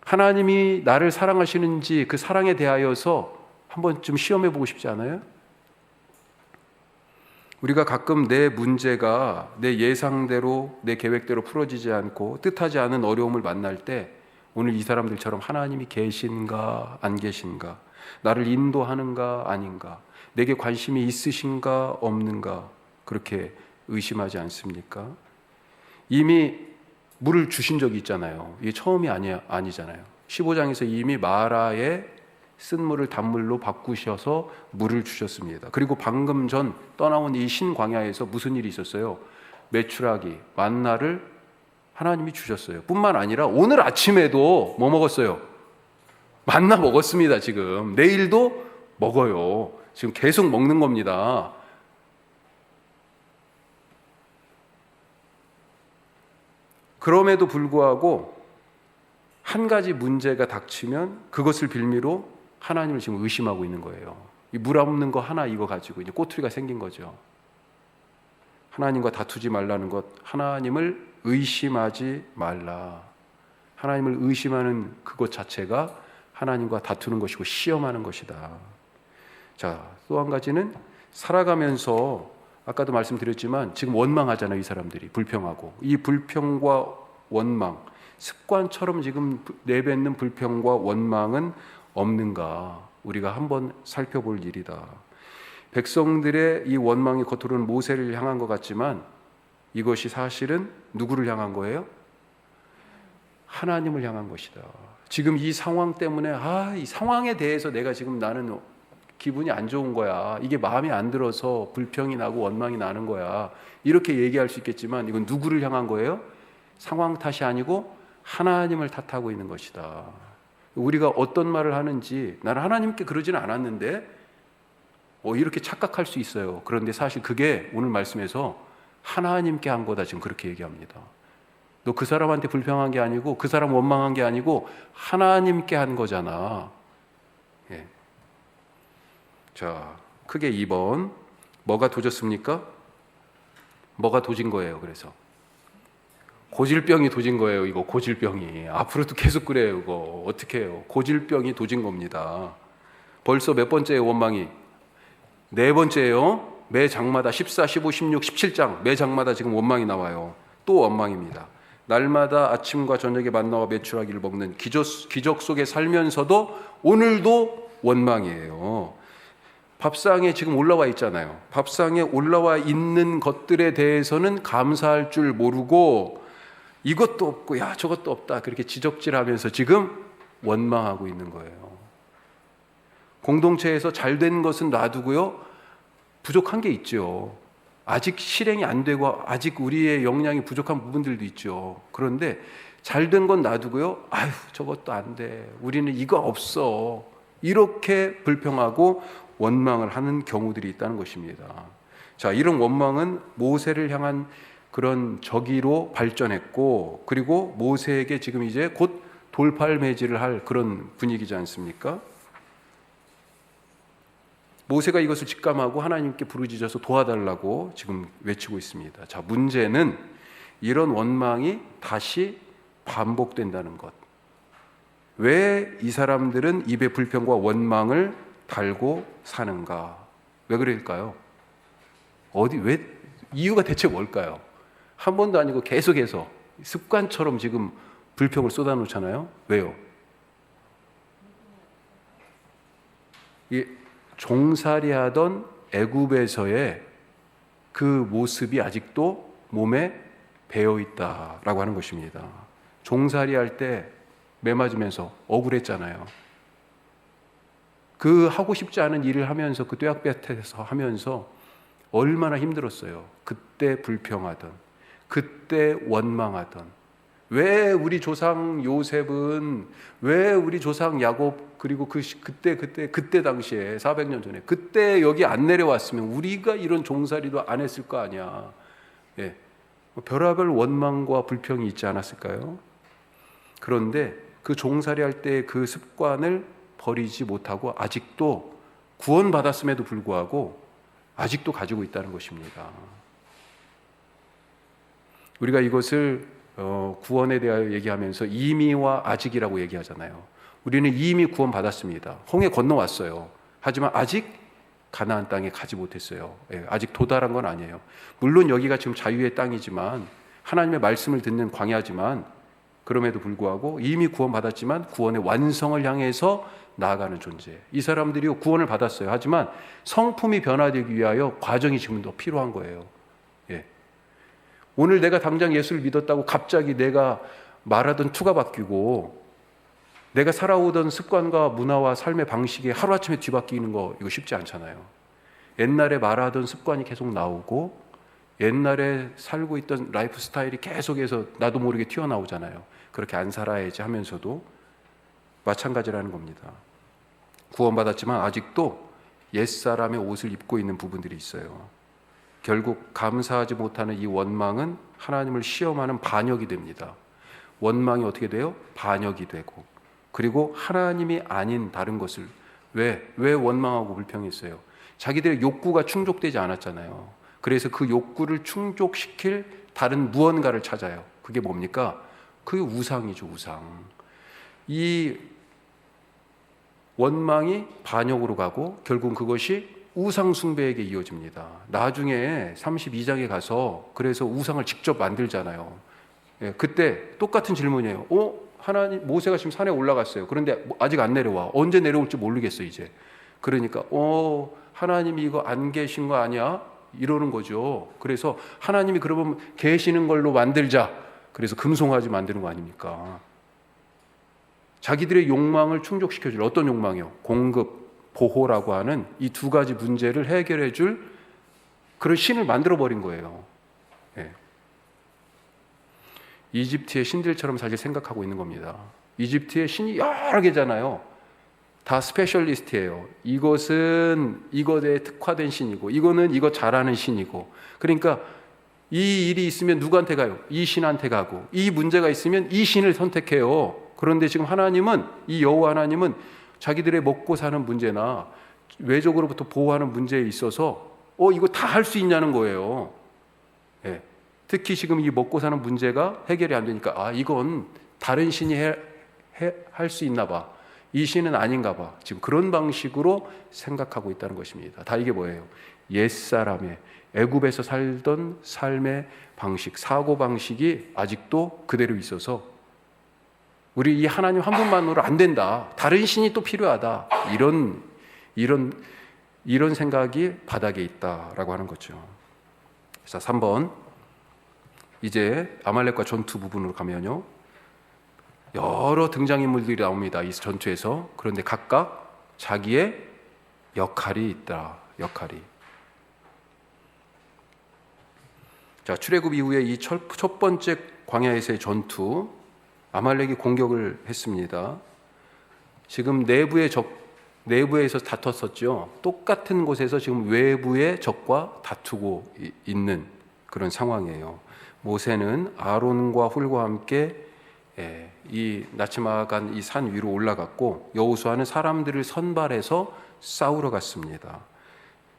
하나님이 나를 사랑하시는지 그 사랑에 대하여서 한번 좀 시험해 보고 싶지 않아요? 우리가 가끔 내 문제가 내 예상대로, 내 계획대로 풀어지지 않고 뜻하지 않은 어려움을 만날 때, 오늘 이 사람들처럼 하나님이 계신가 안 계신가, 나를 인도하는가 아닌가, 내게 관심이 있으신가 없는가, 그렇게 의심하지 않습니까? 이미 물을 주신 적이 있잖아요. 이게 처음이 아니잖아요. 15장에서 이미 마라의 쓴 물을 단물로 바꾸셔서 물을 주셨습니다. 그리고 방금 전 떠나온 이 신광야에서 무슨 일이 있었어요? 메추라기, 만나를 하나님이 주셨어요. 뿐만 아니라 오늘 아침에도 뭐 먹었어요? 만나 먹었습니다. 지금 내일도 먹어요. 지금 계속 먹는 겁니다. 그럼에도 불구하고 한 가지 문제가 닥치면 그것을 빌미로 하나님을 지금 의심하고 있는 거예요. 이 물 없는 거 하나 이거 가지고 이제 꼬투리가 생긴 거죠. 하나님과 다투지 말라는 것, 하나님을 의심하지 말라. 하나님을 의심하는 그것 자체가 하나님과 다투는 것이고 시험하는 것이다. 자, 또 한 가지는 살아가면서 아까도 말씀드렸지만 지금 원망하잖아요. 이 사람들이 불평하고, 이 불평과 원망, 습관처럼 지금 내뱉는 불평과 원망은 없는가, 우리가 한번 살펴볼 일이다. 백성들의 이 원망이 겉으로는 모세를 향한 것 같지만 이것이 사실은 누구를 향한 거예요? 하나님을 향한 것이다. 지금 이 상황 때문에 이 상황에 대해서 내가 지금 나는 기분이 안 좋은 거야, 이게 마음에 안 들어서 불평이 나고 원망이 나는 거야, 이렇게 얘기할 수 있겠지만 이건 누구를 향한 거예요? 상황 탓이 아니고 하나님을 탓하고 있는 것이다. 우리가 어떤 말을 하는지, 나는 하나님께 그러지는 않았는데 이렇게 착각할 수 있어요. 그런데 사실 그게 오늘 말씀에서 하나님께 한 거다, 지금 그렇게 얘기합니다. 너 그 사람한테 불평한 게 아니고 그 사람 원망한 게 아니고 하나님께 한 거잖아. 예. 자, 크게 2번, 뭐가 도졌습니까? 뭐가 도진 거예요. 그래서 고질병이 도진 거예요. 이거 고질병이 앞으로도 계속 그래요. 이거 어떻게 해요? 고질병이 도진 겁니다. 벌써 몇 번째예요? 원망이 네 번째예요. 매 장마다 14, 15, 16, 17장 매 장마다 지금 원망이 나와요. 또 원망입니다. 날마다 아침과 저녁에 만나와 메추라기를 먹는 기적 속에 살면서도 오늘도 원망이에요. 밥상에 지금 올라와 있잖아요. 밥상에 올라와 있는 것들에 대해서는 감사할 줄 모르고 이것도 없고 야 저것도 없다 그렇게 지적질하면서 지금 원망하고 있는 거예요. 공동체에서 잘된 것은 놔두고요, 부족한 게 있죠. 아직 실행이 안 되고 아직 우리의 역량이 부족한 부분들도 있죠. 그런데 잘된 건 놔두고요, 아유 저것도 안 돼, 우리는 이거 없어, 이렇게 불평하고 원망을 하는 경우들이 있다는 것입니다. 자, 이런 원망은 모세를 향한 그런 적의로 발전했고, 그리고 모세에게 지금 이제 곧 돌팔매질을 할 그런 분위기지 않습니까? 모세가 이것을 직감하고 하나님께 부르짖어서 도와달라고 지금 외치고 있습니다. 자, 문제는 이런 원망이 다시 반복된다는 것. 왜 이 사람들은 입에 불평과 원망을 달고 사는가? 왜 그럴까요? 왜 이유가 대체 뭘까요? 한 번도 아니고 계속해서 습관처럼 지금 불평을 쏟아놓잖아요. 왜요? 이 종살이하던 애굽에서의 그 모습이 아직도 몸에 배어 있다라고 하는 것입니다. 종살이할 때 매 맞으면서 억울했잖아요. 그 하고 싶지 않은 일을 하면서 그 뙤약볕에서 하면서 얼마나 힘들었어요. 그때 불평하던, 그때 원망하던, 왜 우리 조상 요셉은, 왜 우리 조상 야곱, 그리고 그때 당시에 400년 전에 그때 여기 안 내려왔으면 우리가 이런 종살이도 안 했을 거 아니야. 예. 별의별 원망과 불평이 있지 않았을까요? 그런데 그 종살이 할 때 그 습관을 버리지 못하고 아직도 구원받았음에도 불구하고 아직도 가지고 있다는 것입니다. 우리가 이것을 구원에 대하여 얘기하면서 이미와 아직이라고 얘기하잖아요. 우리는 이미 구원받았습니다. 홍해 건너왔어요. 하지만 아직 가나안 땅에 가지 못했어요. 아직 도달한 건 아니에요. 물론 여기가 지금 자유의 땅이지만, 하나님의 말씀을 듣는 광야지만, 그럼에도 불구하고 이미 구원받았지만 구원의 완성을 향해서 나아가는 존재. 이 사람들이 구원을 받았어요. 하지만 성품이 변화되기 위하여 과정이 지금 더 필요한 거예요. 예. 오늘 내가 당장 예수를 믿었다고 갑자기 내가 말하던 투가 바뀌고 내가 살아오던 습관과 문화와 삶의 방식이 하루아침에 뒤바뀌는 거, 이거 쉽지 않잖아요. 옛날에 말하던 습관이 계속 나오고 옛날에 살고 있던 라이프 스타일이 계속해서 나도 모르게 튀어나오잖아요. 그렇게 안 살아야지 하면서도 마찬가지라는 겁니다. 구원받았지만 아직도 옛사람의 옷을 입고 있는 부분들이 있어요. 결국 감사하지 못하는 이 원망은 하나님을 시험하는 반역이 됩니다. 원망이 어떻게 돼요? 반역이 되고, 그리고 하나님이 아닌 다른 것을 왜 원망하고 불평했어요? 자기들의 욕구가 충족되지 않았잖아요. 그래서 그 욕구를 충족시킬 다른 무언가를 찾아요. 그게 뭡니까? 그게 우상이죠, 우상. 이 원망이 반역으로 가고 결국 그것이 우상 숭배에게 이어집니다. 나중에 32장에 가서 그래서 우상을 직접 만들잖아요. 예, 그때 똑같은 질문이에요. 하나님, 모세가 지금 산에 올라갔어요. 그런데 아직 안 내려와. 언제 내려올지 모르겠어 이제. 그러니까 하나님이 이거 안 계신 거 아니야? 이러는 거죠. 그래서 하나님이 그러면 계시는 걸로 만들자. 그래서 금송아지 만드는 거 아닙니까? 자기들의 욕망을 충족시켜줄, 어떤 욕망이요? 공급, 보호라고 하는 이 두 가지 문제를 해결해 줄 그런 신을 만들어 버린 거예요. 예. 이집트의 신들처럼 사실 생각하고 있는 겁니다. 이집트의 신이 여러 개잖아요. 다 스페셜리스트예요. 이것은 이것에 특화된 신이고, 이거는 이거 잘하는 신이고. 그러니까 이 일이 있으면 누구한테 가요? 이 신한테 가고, 이 문제가 있으면 이 신을 선택해요. 그런데 지금 하나님은, 이 여호와 하나님은 자기들의 먹고 사는 문제나 외적으로부터 보호하는 문제에 있어서 이거 다 할 수 있냐는 거예요. 예. 특히 지금 이 먹고 사는 문제가 해결이 안 되니까 이건 다른 신이 할 수 있나 봐. 이 신은 아닌가 봐. 지금 그런 방식으로 생각하고 있다는 것입니다. 다 이게 뭐예요? 옛사람의 애굽에서 살던 삶의 방식, 사고 방식이 아직도 그대로 있어서 우리 이 하나님 한 분만으로 안 된다. 다른 신이 또 필요하다. 이런 생각이 바닥에 있다라고 하는 거죠. 자, 3번. 이제 아말렉과 전투 부분으로 가면요. 여러 등장인물들이 나옵니다. 이 전투에서. 그런데 각각 자기의 역할이 있다. 역할이. 자, 출애굽 이후에 이 첫 번째 광야에서의 전투, 아말렉이 공격을 했습니다. 지금 내부에서 다퉜었죠. 똑같은 곳에서 지금 외부의 적과 다투고 있는 그런 상황이에요. 모세는 아론과 훌과 함께 이 나치마간 이 산 위로 올라갔고, 여호수아는 사람들을 선발해서 싸우러 갔습니다.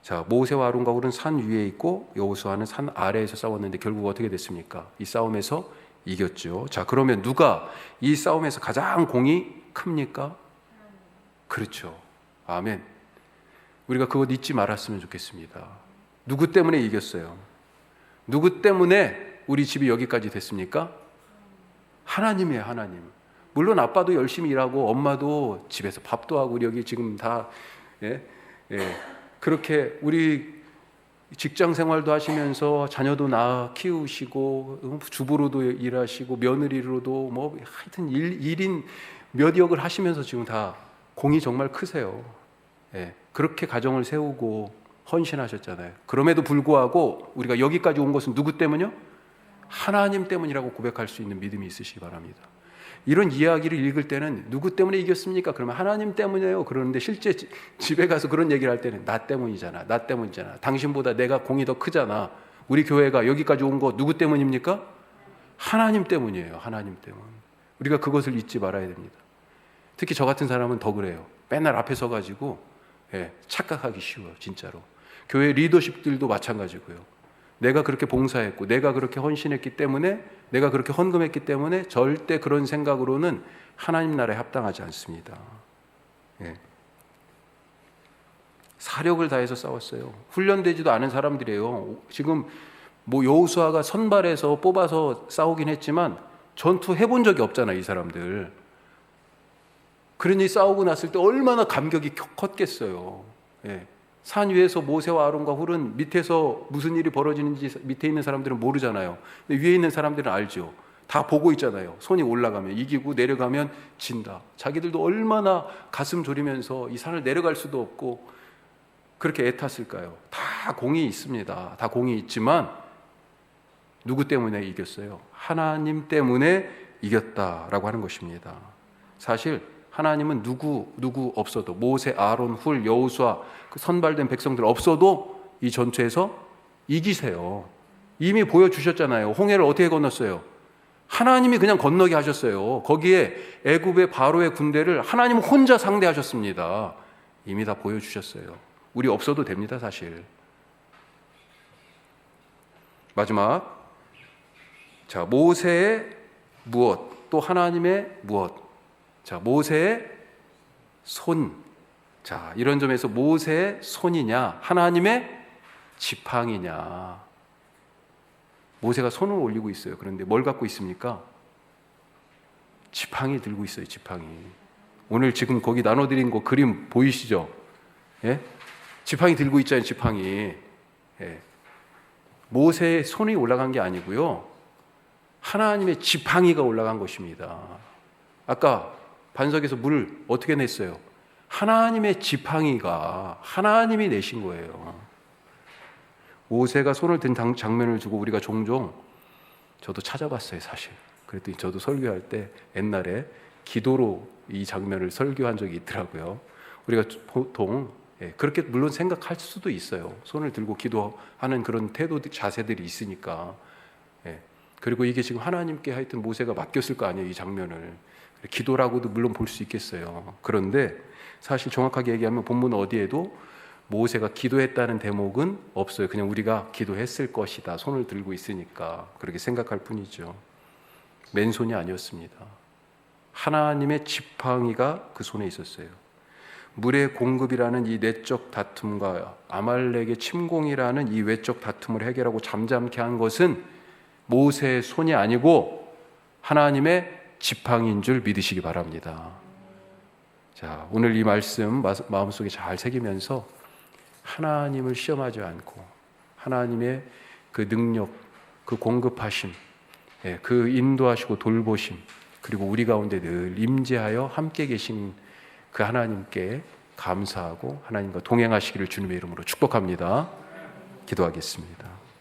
자, 모세와 아론과 훌은 산 위에 있고 여호수아는 산 아래에서 싸웠는데 결국 어떻게 됐습니까? 이 싸움에서 이겼죠. 자, 그러면 누가 이 싸움에서 가장 공이 큽니까? 그렇죠. 아멘. 우리가 그것 잊지 말았으면 좋겠습니다. 누구 때문에 이겼어요? 누구 때문에 우리 집이 여기까지 됐습니까? 하나님이에요. 하나님. 물론 아빠도 열심히 일하고 엄마도 집에서 밥도 하고 우리 여기 지금 다 그렇게 우리 직장 생활도 하시면서 자녀도 낳아 키우시고 주부로도 일하시고 며느리로도 뭐 하여튼 일인 몇 역을 하시면서 지금 다 공이 정말 크세요. 그렇게 가정을 세우고 헌신하셨잖아요. 그럼에도 불구하고 우리가 여기까지 온 것은 누구 때문이요? 하나님 때문이라고 고백할 수 있는 믿음이 있으시기 바랍니다. 이런 이야기를 읽을 때는 누구 때문에 이겼습니까? 그러면 하나님 때문이에요. 그러는데 실제 집에 가서 그런 얘기를 할 때는 나 때문이잖아. 나 때문이잖아. 당신보다 내가 공이 더 크잖아. 우리 교회가 여기까지 온 거 누구 때문입니까? 하나님 때문이에요. 하나님 때문. 우리가 그것을 잊지 말아야 됩니다. 특히 저 같은 사람은 더 그래요. 맨날 앞에 서가지고 착각하기 쉬워요. 진짜로. 교회 리더십들도 마찬가지고요. 내가 그렇게 봉사했고 내가 그렇게 헌신했기 때문에 내가 그렇게 헌금했기 때문에 절대 그런 생각으로는 하나님 나라에 합당하지 않습니다. 사력을 다해서 싸웠어요. 훈련되지도 않은 사람들이에요. 지금 뭐 여호수아가 선발해서 뽑아서 싸우긴 했지만 전투 해본 적이 없잖아요. 이 사람들. 그러니 싸우고 났을 때 얼마나 감격이 컸겠어요. 산 위에서 모세와 아론과 훌은 밑에서 무슨 일이 벌어지는지 밑에 있는 사람들은 모르잖아요. 근데 위에 있는 사람들은 알죠. 다 보고 있잖아요. 손이 올라가면 이기고 내려가면 진다. 자기들도 얼마나 가슴 졸이면서 이 산을 내려갈 수도 없고 그렇게 애탔을까요? 다 공이 있습니다. 다 공이 있지만 누구 때문에 이겼어요? 하나님 때문에 이겼다라고 하는 것입니다. 사실 하나님은 누구 없어도 모세, 아론, 훌, 여호수아 그 선발된 백성들 없어도 이 전투에서 이기세요. 이미 보여주셨잖아요. 홍해를 어떻게 건넜어요? 하나님이 그냥 건너게 하셨어요. 거기에 애굽의 바로의 군대를 하나님 혼자 상대하셨습니다. 이미 다 보여주셨어요. 우리 없어도 됩니다. 사실. 마지막, 자, 모세의 무엇, 또 하나님의 무엇. 자, 모세의 손. 자, 이런 점에서 모세의 손이냐, 하나님의 지팡이냐. 모세가 손을 올리고 있어요. 그런데 뭘 갖고 있습니까? 지팡이 들고 있어요. 지팡이. 오늘 지금 거기 나눠드린 거 그림 보이시죠? 지팡이 들고 있잖아요. 지팡이. 모세의 손이 올라간 게 아니고요. 하나님의 지팡이가 올라간 것입니다. 아까 반석에서 물을 어떻게 냈어요? 하나님의 지팡이가 하나님이 내신 거예요. 모세가 손을 든 장면을 두고 우리가 종종, 저도 찾아봤어요. 사실. 그랬더니 저도 설교할 때 옛날에 기도로 이 장면을 설교한 적이 있더라고요. 우리가 보통 그렇게 물론 생각할 수도 있어요. 손을 들고 기도하는 그런 태도, 자세들이 있으니까. 그리고 이게 지금 하나님께 하여튼 모세가 맡겼을 거 아니에요. 이 장면을. 기도라고도 물론 볼 수 있겠어요. 그런데 사실 정확하게 얘기하면 본문 어디에도 모세가 기도했다는 대목은 없어요. 그냥 우리가 기도했을 것이다. 손을 들고 있으니까 그렇게 생각할 뿐이죠. 맨손이 아니었습니다. 하나님의 지팡이가 그 손에 있었어요. 물의 공급이라는 이 내적 다툼과 아말렉의 침공이라는 이 외적 다툼을 해결하고 잠잠케 한 것은 모세의 손이 아니고 하나님의 지팡이인 줄 믿으시기 바랍니다. 자, 오늘 이 말씀 마음속에 잘 새기면서 하나님을 시험하지 않고 하나님의 그 능력, 그 공급하심, 그 인도하시고 돌보심, 그리고 우리 가운데 늘 임재하여 함께 계신 그 하나님께 감사하고 하나님과 동행하시기를 주님의 이름으로 축복합니다. 기도하겠습니다.